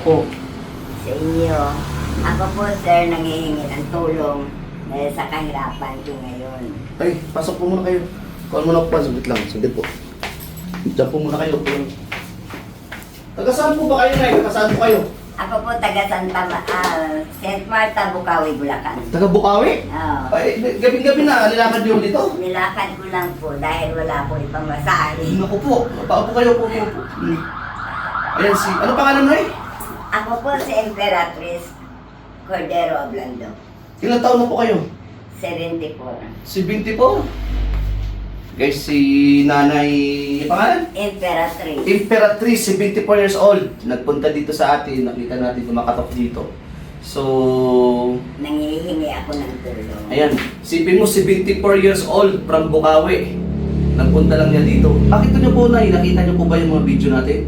po? Sa inyo. Ako po, sir, nangihingi ng tulong dahil sa kahirapan ko ngayon. Ay, pasok po muna kayo. Kuhan muna po, saglit lang. Saglit po. Diyan po muna kayo. Taga saan po ba kayo, Nay? Taga saan po kayo? Ako po, taga St. Marta, Bukawi, Bulacan. Taga Bukawi? Oo. Ay, gabing-gabi na. Nilakad niyo dito? Nilakad ko lang po dahil wala po ipang masahe. Naku po. Paupo kayo po. Ayan si... Ano pangalan, Nay? Ako po si Emperatriz Cordero Oblando, Ilang taon na po kayo? 74. Si 24. Guys, si Nanay... Pangalan? Emperatriz. Imperatrice, 74 years old. Nagpunta dito sa atin. Nakita natin kumakatok dito. So... Nangihingi ako ng tulong. Ayan. Sipin mo, 74 years old from Bukawi. Nagpunta lang niya dito. Nakita niyo po, Nay. Nakita niyo po ba yung mga video natin?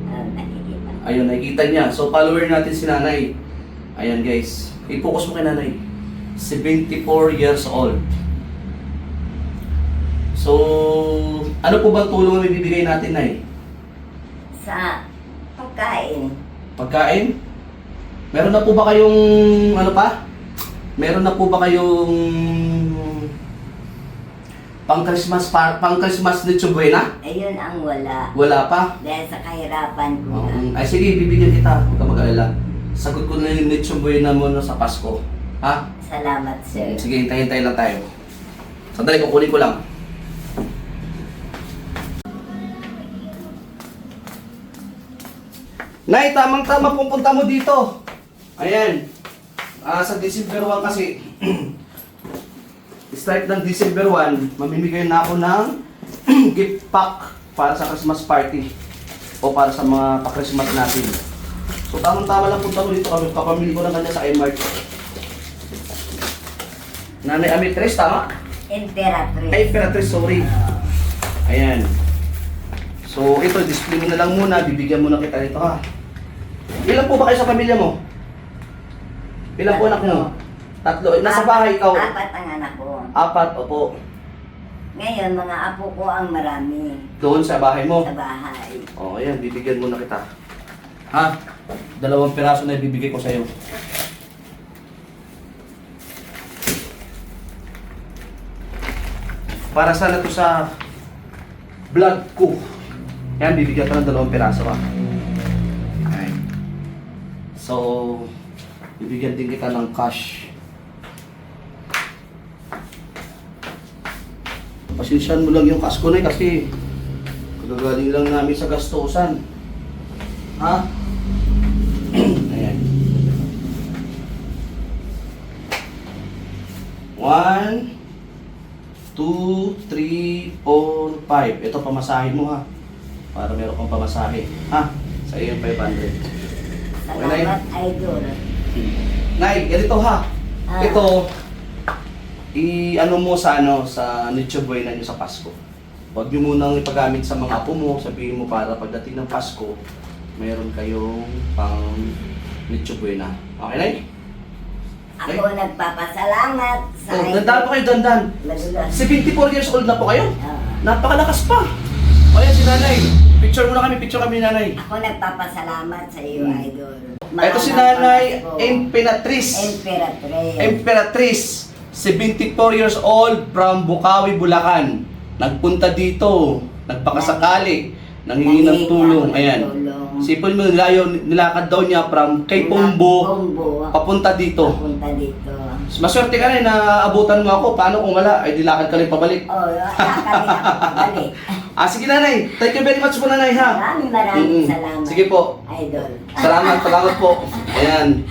Nakikita. Ayun, nakikita niya. So, follower natin si Nanay. Ayan, guys. I-focus mo kay Nanay. 74 years old. So, ano po ba tulong na ibibigay natin, Nay? Sa pagkain. Pagkain? Meron na po ba kayong, ano pa? Meron na po ba kayong pang-Christmas ni Chubuena? Ayun ang wala. Wala pa? Dahil sa kahirapan ko na. Ay sige, bibigyan kita. Huwag ka mag-alala. Sagot ko na yung ni Chubuena mo no, sa Pasko. Ha? Salamat, sir. Sige, hintayin lang tayo. Sandali, kukunin ko lang. Nay, tamang-tama pupunta mo dito. Ayan. Sa December 1 kasi, start ng December 1, mamimigay na ako ng gift pack para sa Christmas party o para sa mga pa-Christmas natin. So tamang-tama lang punta mo dito kami. Kapamili ko lang kanya sa Mart. Nanay Amitres, tama? Emperatriz. Ay, Imperatrice, sorry. Ayan. So ito, display mo na lang muna. Bibigyan mo na kita nito ha. Ilan po ba kayo sa pamilya mo? Ilan po anak mo? Tatlo. Nasa bahay ikaw? Apat ang anak ko. Apat, opo. Ngayon, mga apo ko ang marami Doon sa bahay mo? sa bahay. O, ayan, bibigyan mo na kita. Ha? 2 piraso na ibibigay ko sa'yo. Para sana to sa vlog ko. Yan, bibigyan ka ng 2 piraso ha. Okay. So, bibigyan din kita ng cash. Pasensyahan mo lang yung cash ko na kasi kagagaling lang namin sa gastusan. Ha? Ayan. 1, 2, 3, 4, 5. Ito pamasahe mo ha. Para meron kang pamasahe. Ha? Sa iyo yung 500. Salamat, idol. Nay, ganito ha. Ah. Ito, i-ano mo sa Nicho Buena nyo sa Pasko. Huwag nyo munang ipagamit sa mga apo mo. Sabihin mo para pagdating ng Pasko, mayroon kayong pang Nicho Buena. Okay, Nay? Ako nagpapasalamat sa Oh, dandan po kayo, dandan. Madulas. 74 years old na po kayo. Ah. Napakalakas pa. O yan si Nanay. Picture muna kami, picture kami ni Nanay. Ako nagpapasalamat sa iyo, idol. Ito si Mahal na Nanay Pasko. Emperatriz. Emperatriz. Emperatriz, 74 years old from Bukawi, Bulacan. Nagpunta dito, nagpakasakali, nangingi ng tulong. Ayan. Sipon mo, nilakad daw niya from kay Pombo, papunta dito. Papunta dito. Maswerte ka na naabutan mo ako. Paano kung wala? Ay dilakad ka rin pabalik. Oh, nakakali ako pabalik. Sige Nanay, thank you very much po Nanay ha. Maraming Mm-mm. salamat. Sige po. Idol. Salamat po. Ayan.